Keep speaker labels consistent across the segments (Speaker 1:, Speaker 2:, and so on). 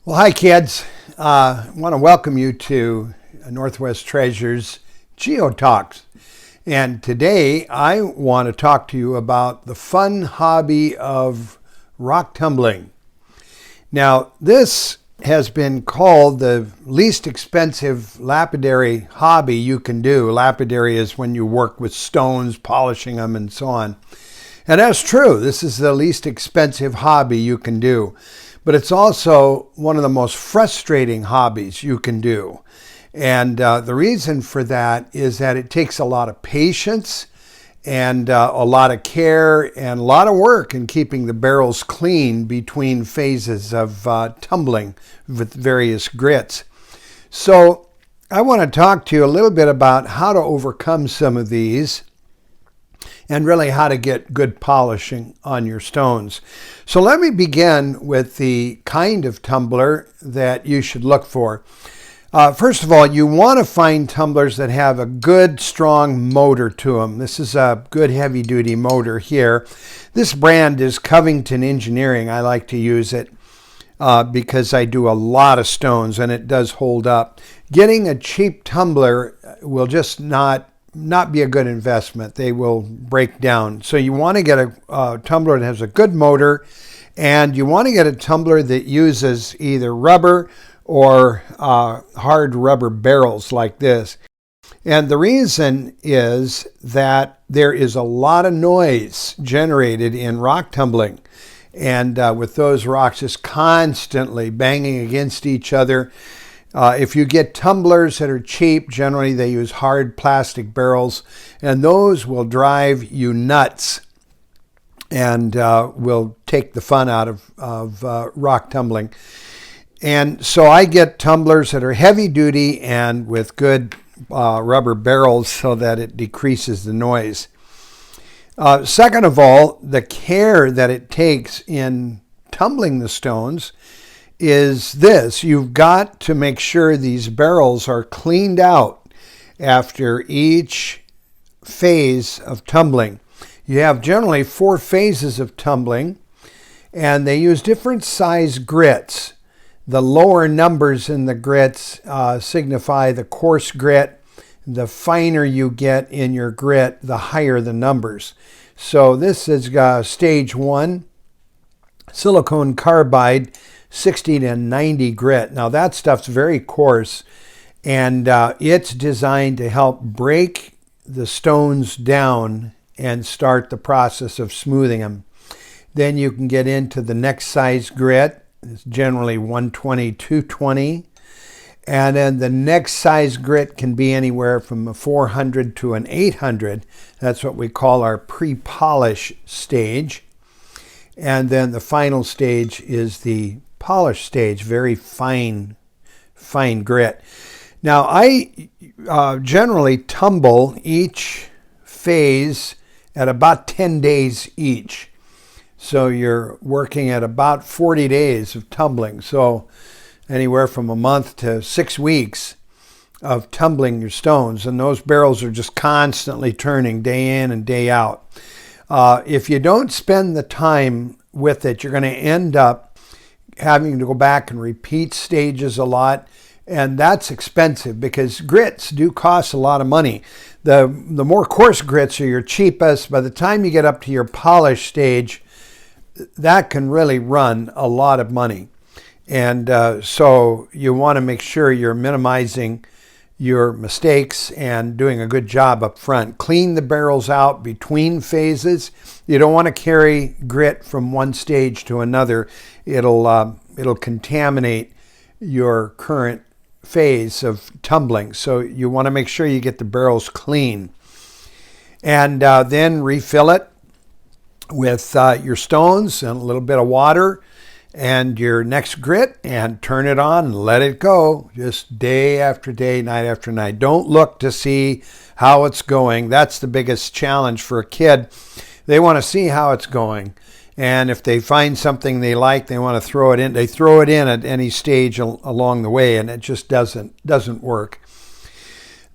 Speaker 1: Well, hi, kids. I want to welcome you to Northwest Treasures Geo Talks. And today I want to talk to you about the fun hobby of rock tumbling. Now, this has been called the least expensive lapidary hobby you can do. Lapidary is when you work with stones, polishing them, and so on. And that's true. This is the least expensive hobby you can do. But it's also one of the most frustrating hobbies you can do. And the reason for that is that it takes a lot of patience and a lot of care and a lot of work in keeping the barrels clean between phases of tumbling with various grits. So I want to talk to you a little bit about how to overcome some of these and really how to get good polishing on your stones. So let me begin with the kind of tumbler that you should look for. First of all, you want to find tumblers that have a good, strong motor to them. This is a good heavy-duty motor here. This brand is Covington Engineering. I like to use it because I do a lot of stones and it does hold up. Getting a cheap tumbler will just not be a good investment. They will break down. So you want to get a tumbler that has a good motor, and you want to get a tumbler that uses either rubber or hard rubber barrels like this. And the reason is that there is a lot of noise generated in rock tumbling. And with those rocks just constantly banging against each other, if you get tumblers that are cheap, generally they use hard plastic barrels, and those will drive you nuts and will take the fun out of rock tumbling. And so I get tumblers that are heavy duty and with good rubber barrels so that it decreases the noise. Second of all, the care that it takes in tumbling the stones is this. You've got to make sure these barrels are cleaned out after each phase of tumbling. You have generally 4 phases of tumbling, and they use different size grits. The lower numbers in the grits signify the coarse grit. The finer you get in your grit, the higher the numbers. So this is stage 1, silicon carbide, 60 to 90 grit. Now that stuff's very coarse, and it's designed to help break the stones down and start the process of smoothing them. Then you can get into the next size grit. It's generally 120, 220. And then the next size grit can be anywhere from a 400 to an 800. That's what we call our pre-polish stage. And then the final stage is the polish stage, very fine grit. Now I generally tumble each phase at about 10 days each. So you're working at about 40 days of tumbling. So anywhere from a month to 6 weeks of tumbling your stones. And those barrels are just constantly turning day in and day out. If you don't spend the time with it, you're going to end up having to go back and repeat stages a lot, and that's expensive because grits do cost a lot of money. The more coarse grits are your cheapest. By the time you get up to your polish stage, that can really run a lot of money. And so you want to make sure you're minimizing your mistakes and doing a good job up front. Clean the barrels out between phases. You don't want to carry grit from one stage to another. It'll contaminate your current phase of tumbling. So you want to make sure you get the barrels clean. And then refill it with your stones and a little bit of water and your next grit, and turn it on and let it go just day after day, night after night. Don't look to see how it's going. That's the biggest challenge for a kid. They want to see how it's going, and if they find something they like, they want to throw it in. They throw it in at any stage along the way, and it just doesn't work.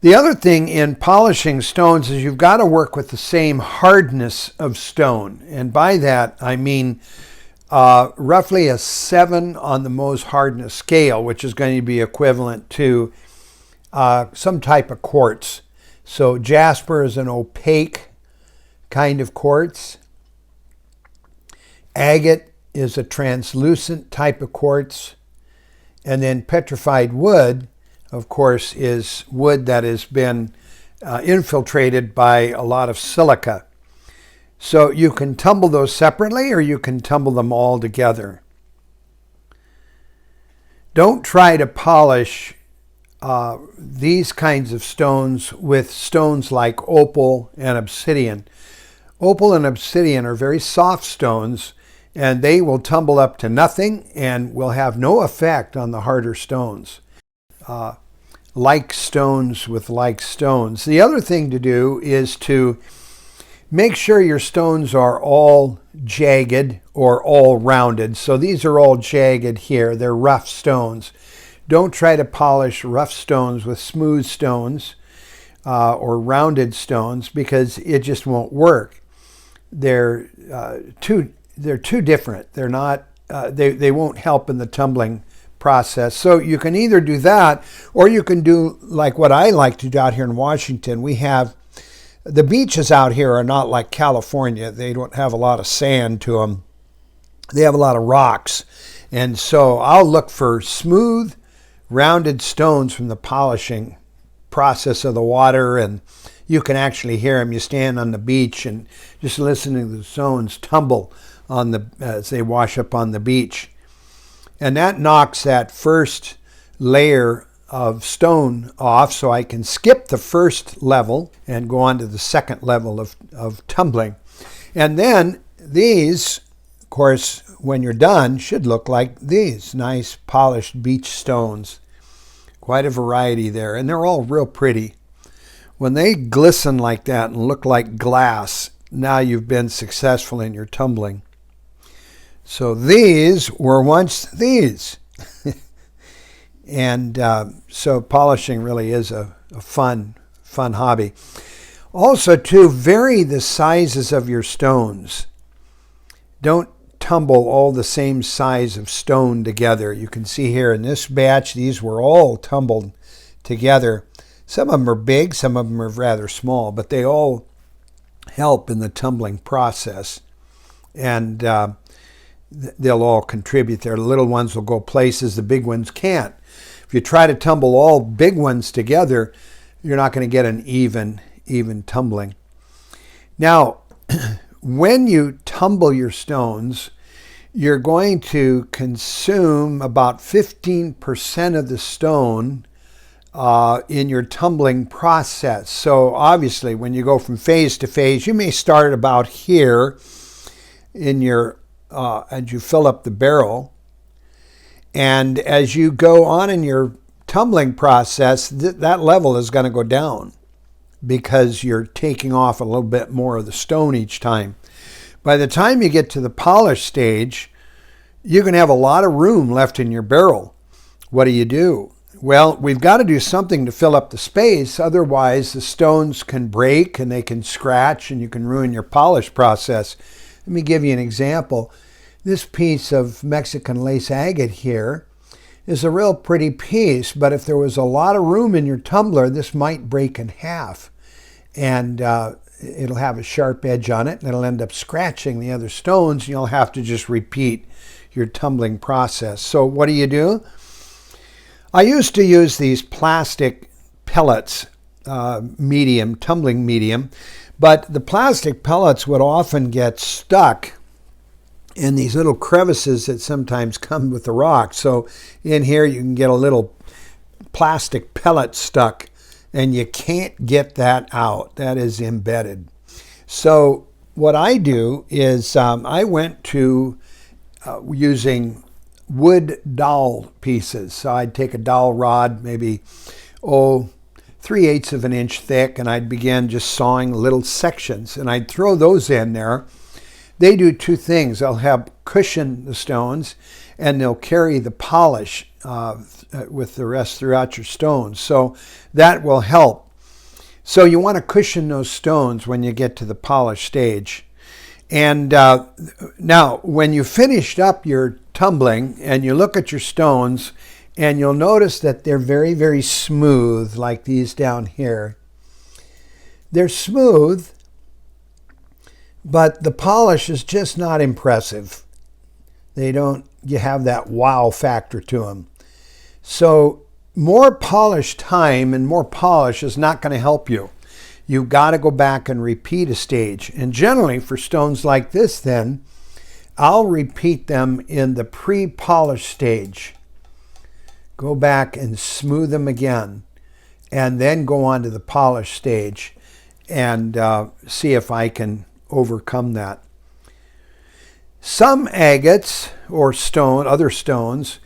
Speaker 1: The other thing in polishing stones is you've got to work with the same hardness of stone, and by that I mean roughly a 7 on the Mohs hardness scale, which is going to be equivalent to some type of quartz. So jasper is an opaque kind of quartz. Agate is a translucent type of quartz. And then petrified wood, of course, is wood that has been infiltrated by a lot of silica. So you can tumble those separately or you can tumble them all together. Don't try to polish these kinds of stones with stones like opal and obsidian. Opal and obsidian are very soft stones, and they will tumble up to nothing and will have no effect on the harder stones. Like stones with like stones. The other thing to do is to make sure your stones are all jagged or all rounded. So these are all jagged here. They're rough stones. Don't try to polish rough stones with smooth stones or rounded stones, because it just won't work. They're too different. They're not. They won't help in the tumbling process. So you can either do that, or you can do like what I like to do out here in Washington. We have the beaches out here are not like California. They don't have a lot of sand to them. They have a lot of rocks, and so I'll look for smooth, rounded stones from the polishing process of the water, and you can actually hear them. You stand on the beach and just listen to the stones tumble on as they wash up on the beach. And that knocks that first layer of stone off, so I can skip the first level and go on to the second level of tumbling. And then these, of course, when you're done, should look like these nice polished beach stones. Quite a variety there, and they're all real pretty. When they glisten like that and look like glass, now you've been successful in your tumbling. So these were once these. And so polishing really is a fun hobby. Also, to vary the sizes of your stones. Don't tumble all the same size of stone together. You can see here in this batch, these were all tumbled together. Some of them are big, some of them are rather small, but they all help in the tumbling process. And they'll all contribute there. The little ones will go places the big ones can't. If you try to tumble all big ones together, you're not going to get an even tumbling. Now, when you tumble your stones, you're going to consume about 15% of the stone in your tumbling process. So obviously, when you go from phase to phase, you may start about here in your as you fill up the barrel. And as you go on in your tumbling process, that level is going to go down because you're taking off a little bit more of the stone each time. By the time you get to the polish stage, you're going to have a lot of room left in your barrel. What do? Well, we've got to do something to fill up the space. Otherwise, the stones can break and they can scratch and you can ruin your polish process. Let me give you an example. This piece of Mexican lace agate here is a real pretty piece, but if there was a lot of room in your tumbler, this might break in half. And it'll have a sharp edge on it, and it'll end up scratching the other stones, and you'll have to just repeat your tumbling process. So what do? I used to use these plastic pellets, tumbling medium, but the plastic pellets would often get stuck in these little crevices that sometimes come with the rock. So in here you can get a little plastic pellet stuck, and you can't get that out. That is embedded. So what I do is I went to using wood dowel pieces. So I'd take a dowel rod, maybe 3/8 of an inch thick, and I'd begin just sawing little sections, and I'd throw those in there. They do two things. They'll help cushion the stones, and they'll carry the polish with the rest throughout your stones. So that will help. So you want to cushion those stones when you get to the polish stage. And now, when you finished up your tumbling and you look at your stones, and you'll notice that they're very, very smooth, like these down here. They're smooth, but the polish is just not impressive. You have that wow factor to them. So more polished time and more polish is not going to help you. You've got to go back and repeat a stage. And generally for stones like this then, I'll repeat them in the pre-polish stage. Go back and smooth them again, and then go on to the polish stage and see if I can overcome that. Some agates or other stones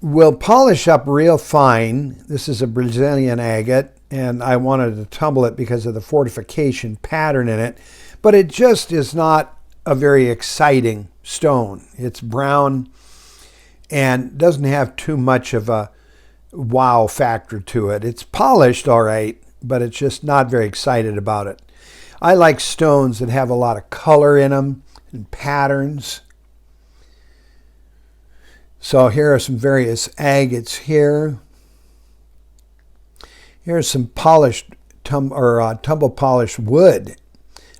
Speaker 1: will polish up real fine. This is a Brazilian agate, and I wanted to tumble it because of the fortification pattern in it, but it just is not a very exciting stone. It's brown and doesn't have too much of a wow factor to it. It's polished all right, but it's just not very excited about it. I like stones that have a lot of color in them and patterns. So here are some various agates here. Here's some polished tumble polished wood.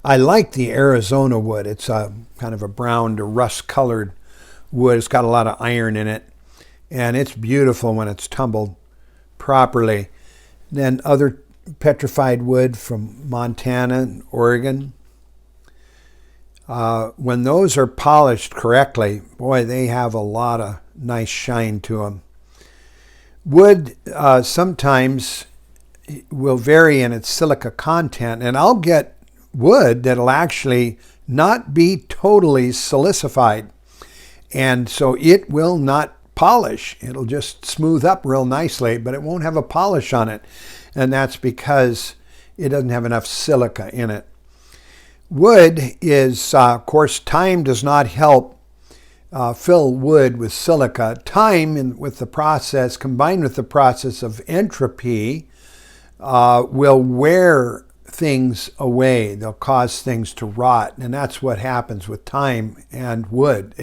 Speaker 1: I like the Arizona wood. It's a kind of a brown to rust colored wood. It's got a lot of iron in it, and it's beautiful when it's tumbled properly. Then other petrified wood from Montana and Oregon. When those are polished correctly, boy, they have a lot of nice shine to them. Wood sometimes will vary in its silica content, and I'll get wood that'll actually not be totally silicified, and so it will not polish. It'll just smooth up real nicely, but it won't have a polish on it, and that's because it doesn't have enough silica in it. Wood is, of course, time does not help fill wood with silica. Time with the process, combined with the process of entropy, will wear things away. They'll cause things to rot, and that's what happens with time and wood.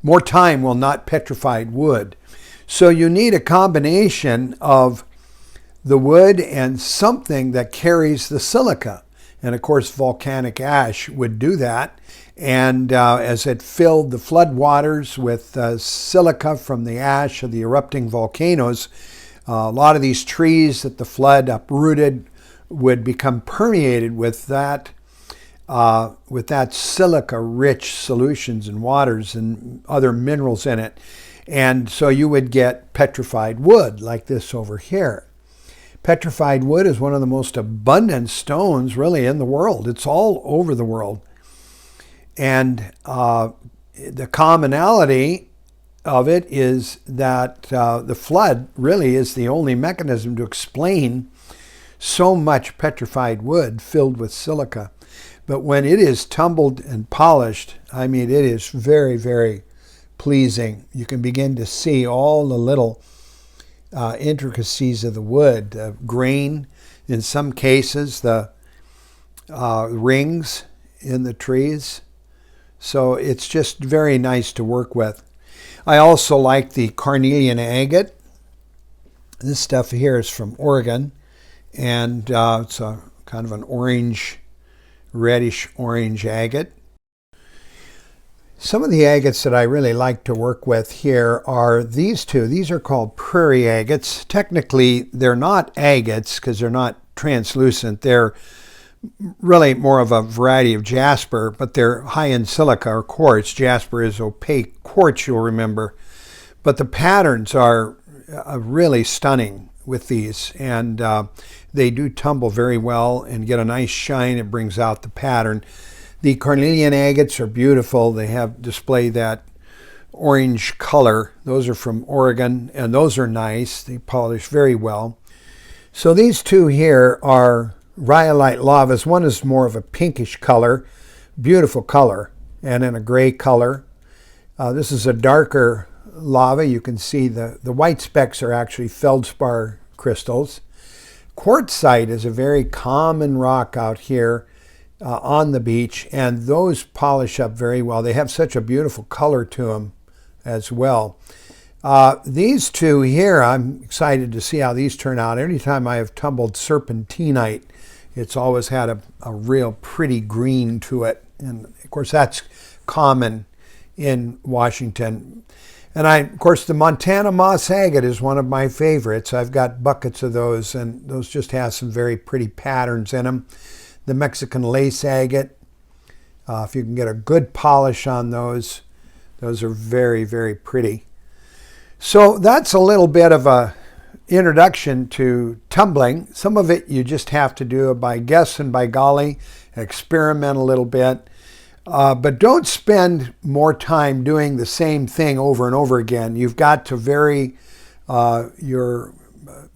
Speaker 1: More time will not petrify wood. So you need a combination of the wood and something that carries the silica. And of course, volcanic ash would do that. And as it filled the floodwaters with silica from the ash of the erupting volcanoes, a lot of these trees that the flood uprooted would become permeated with that silica-rich solutions and waters and other minerals in it. And so you would get petrified wood like this over here. Petrified wood is one of the most abundant stones really in the world. It's all over the world. And the commonality of it is that the flood really is the only mechanism to explain so much petrified wood filled with silica. But when it is tumbled and polished, I mean, it is very, very pleasing. You can begin to see all the little intricacies of the wood, the grain, in some cases, the rings in the trees. So it's just very nice to work with. I also like the carnelian agate. This stuff here is from Oregon, and it's a kind of an orange, reddish orange agate. Some of the agates that I really like to work with here are these two. These are called prairie agates. Technically, they're not agates because they're not translucent. They're really more of a variety of jasper, but they're high in silica or quartz. Jasper is opaque quartz, you'll remember. But the patterns are really stunning with these, and they do tumble very well and get a nice shine. It brings out the pattern. The carnelian agates are beautiful. They display that orange color. Those are from Oregon, and those are nice. They polish very well. So these two here are rhyolite lavas. One is more of a pinkish color, beautiful color, and in a gray color. This is a darker lava. You can see the white specks are actually feldspar crystals. Quartzite is a very common rock out here on the beach, and those polish up very well. They have such a beautiful color to them as well. These two here, I'm excited to see how these turn out. Anytime I have tumbled serpentinite, it's always had a real pretty green to it. And of course, that's common in Washington. And of course, the Montana moss agate is one of my favorites. I've got buckets of those, and those just have some very pretty patterns in them. The Mexican lace agate, if you can get a good polish on those are very, very pretty. So that's a little bit of a introduction to tumbling. Some of it you just have to do by guess and by golly, experiment a little bit. But don't spend more time doing the same thing over and over again. You've got to vary your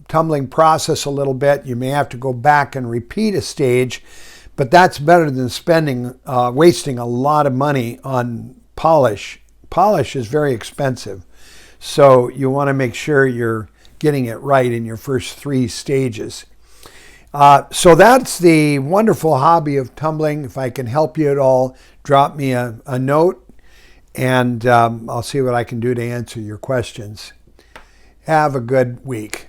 Speaker 1: tumbling process a little bit. You may have to go back and repeat a stage, but that's better than wasting a lot of money on polish. Polish is very expensive, so you want to make sure you're getting it right in your first 3 stages. So that's the wonderful hobby of tumbling. If I can help you at all, drop me a note, and I'll see what I can do to answer your questions. Have a good week.